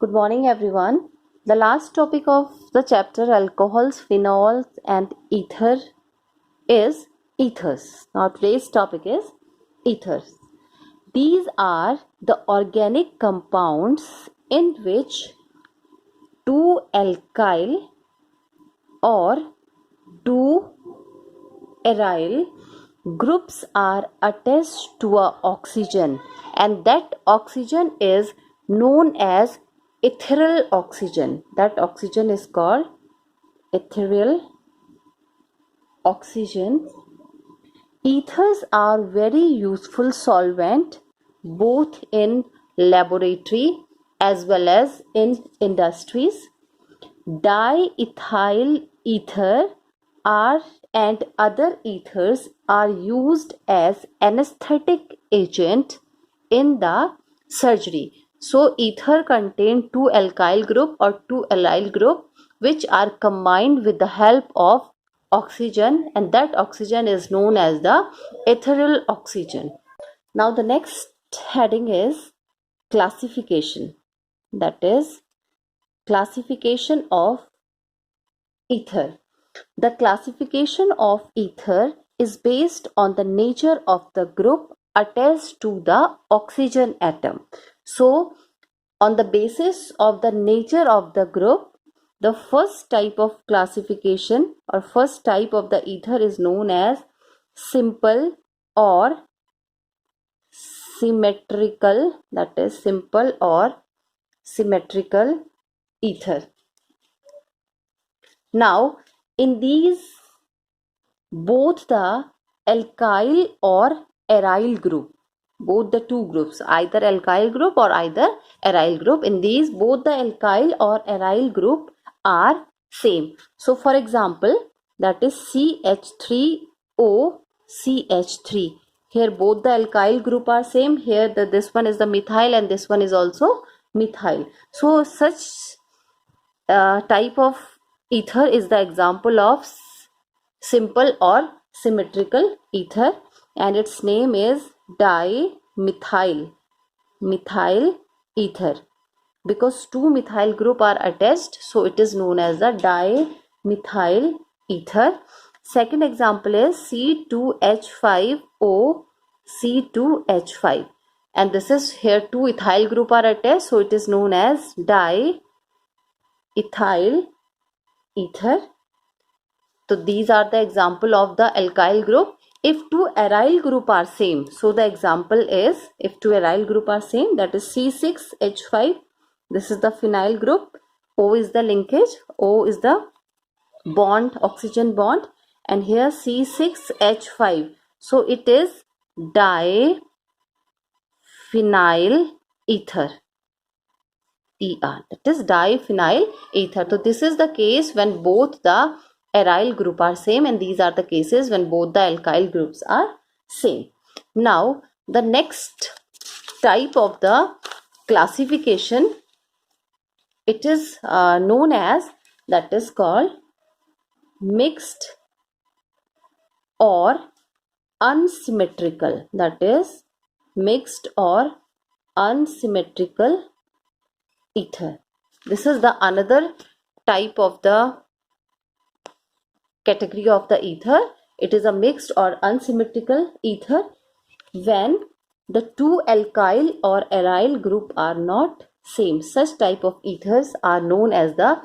Good morning, everyone. The last topic of the chapter alcohols, phenols, and ether is ethers. Now, today's topic is ethers. These are the organic compounds in which two alkyl or two aryl groups are attached to a oxygen, and that oxygen is known as ethereal oxygen. That oxygen is called ethereal oxygen. Ethers are very useful solvent both in laboratory as well as in industries. Diethyl ether are and other ethers are used as anesthetic agent in the surgery. So ether contain two alkyl group or two allyl group which are combined with the help of oxygen, and that oxygen is known as the ethereal oxygen. Now the next heading is classification, that is classification of ether. The classification of ether is based on the nature of the group attached to the oxygen atom. So, on the basis of the nature of the group, the first type of classification or first type of the ether is known as simple or symmetrical, that is simple or symmetrical ether. Now, in these, both the alkyl or aryl group, both the two groups, either alkyl group or either aryl group, in these both the alkyl or aryl group are same. So, for example, that is CH3O CH3. Here both the alkyl group are same. Here this one is the methyl and this one is also methyl. So, such type of ether is the example of simple or symmetrical ether, and its name is dimethyl ether, because two methyl group are attached, so it is known as the dimethyl ether. Second example is C2H5O C2H5, and this is here two ethyl group are attached, so it is known as diethyl ether. So these are the example of the alkyl group. If two aryl group are same, so the example is, if two aryl group are same, that is C6H5, this is the phenyl group, O is the linkage, O is the bond, oxygen bond, and here C6H5, so it is diphenyl ether. That is diphenyl ether. So this is the case when both the aryl group are same, and these are the cases when both the alkyl groups are same. Now the next type of the classification, it is known as, that is called mixed or unsymmetrical, that is mixed or unsymmetrical ether. This is the another type of the category of the ether. It is a mixed or unsymmetrical ether when the two alkyl or aryl group are not same. Such type of ethers are known as the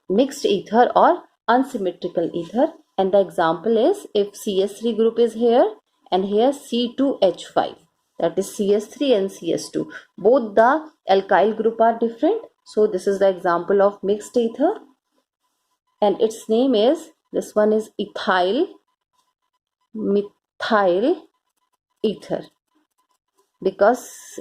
mixed ether or unsymmetrical ether, and the example is, if CS3 group is here and here C2H5, that is CS3 and CS2, both the alkyl group are different, so this is the example of mixed ether, and its name is, this one is methyl ether, because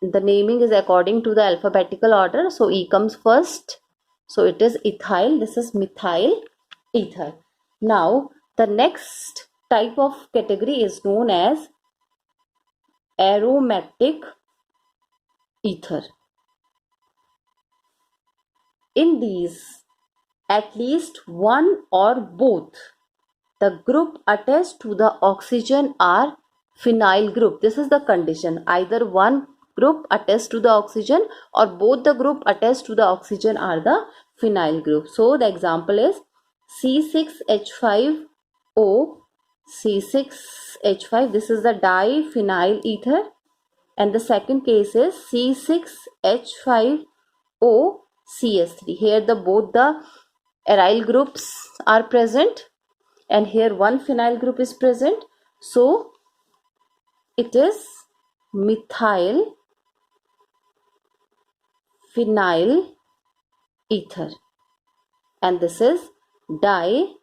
the naming is according to the alphabetical order, so E comes first, so it is ethyl, this is methyl ether. Now the next type of category is known as aromatic ether. In these, at least one or both the group attached to the oxygen are phenyl group. This is the condition, either one group attached to the oxygen, or both the group attached to the oxygen are the phenyl group. So the example is C6H5O, C6H5, this is the diphenyl ether, and the second case is C6H5O CS3. Here the both the aryl groups are present, and here one phenyl group is present, so it is methyl phenyl ether, and this is diphenyl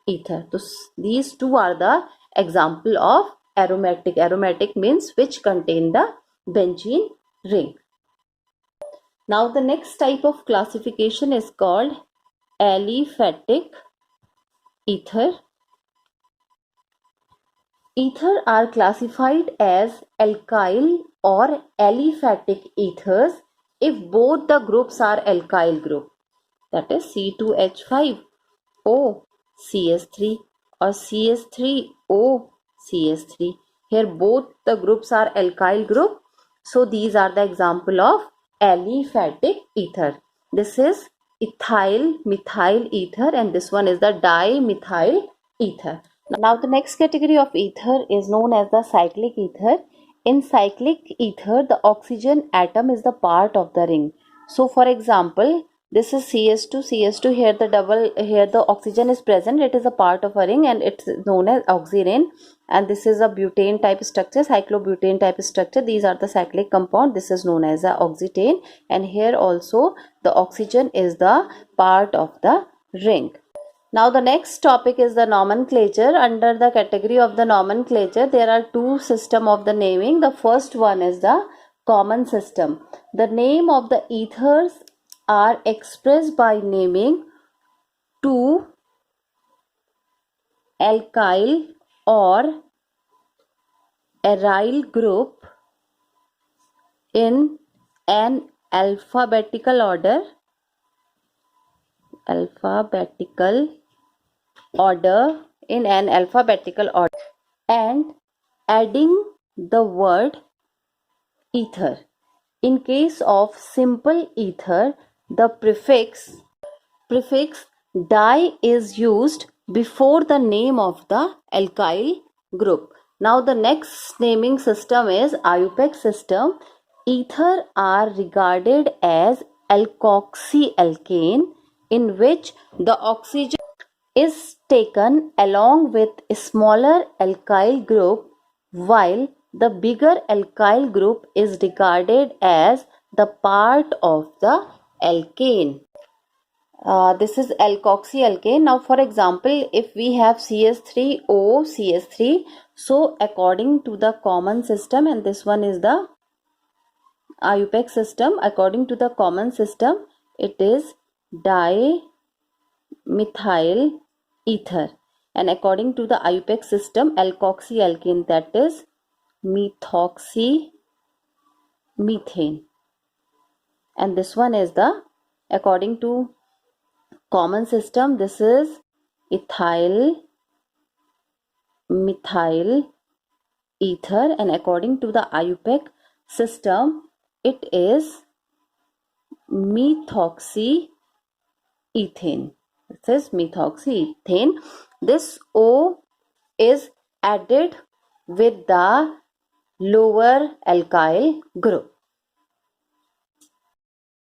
ether. So these two are the example of aromatic. Aromatic means which contain the benzene ring. Now the next type of classification is called aliphatic ether. Ether are classified as alkyl or aliphatic ethers if both the groups are alkyl group, that is C2H5O CS3 or CS3O CS3. Here both the groups are alkyl group, so these are the example of aliphatic ether. This is ethyl methyl ether, and this one is the dimethyl ether. Now the next category of ether is known as the cyclic ether. In cyclic ether, the oxygen atom is the part of the ring. So for example, this is CS2, here the oxygen is present, it is a part of a ring and it's known as oxyring, and this is a butane type structure, cyclobutane type structure. These are the cyclic compound, this is known as a oxetane, and here also the oxygen is the part of the ring. Now the next topic is the nomenclature. Under the category of the nomenclature, there are two systems of the naming. The first one is the common system. The name of the ethers are expressed by naming two alkyl or aryl group in an alphabetical order and adding the word ether. In case of simple ether, the prefix di is used before the name of the alkyl group. Now the next naming system is IUPAC system. Ether are regarded as alkoxyalkane, in which the oxygen is taken along with a smaller alkyl group, while the bigger alkyl group is regarded as the part of the alkane. This is alkoxyalkane. Now for example, if we have CS3O CS3, so according to the common system, and this one is the IUPAC system, according to the common system, it is dimethyl ether, and according to the IUPAC system, alkoxyalkane, that is methoxymethane, and this one is the, according to common system, this is ethyl methyl ether, and according to the IUPAC system, it is methoxyethane. This is methoxyethane. This O is added with the lower alkyl group.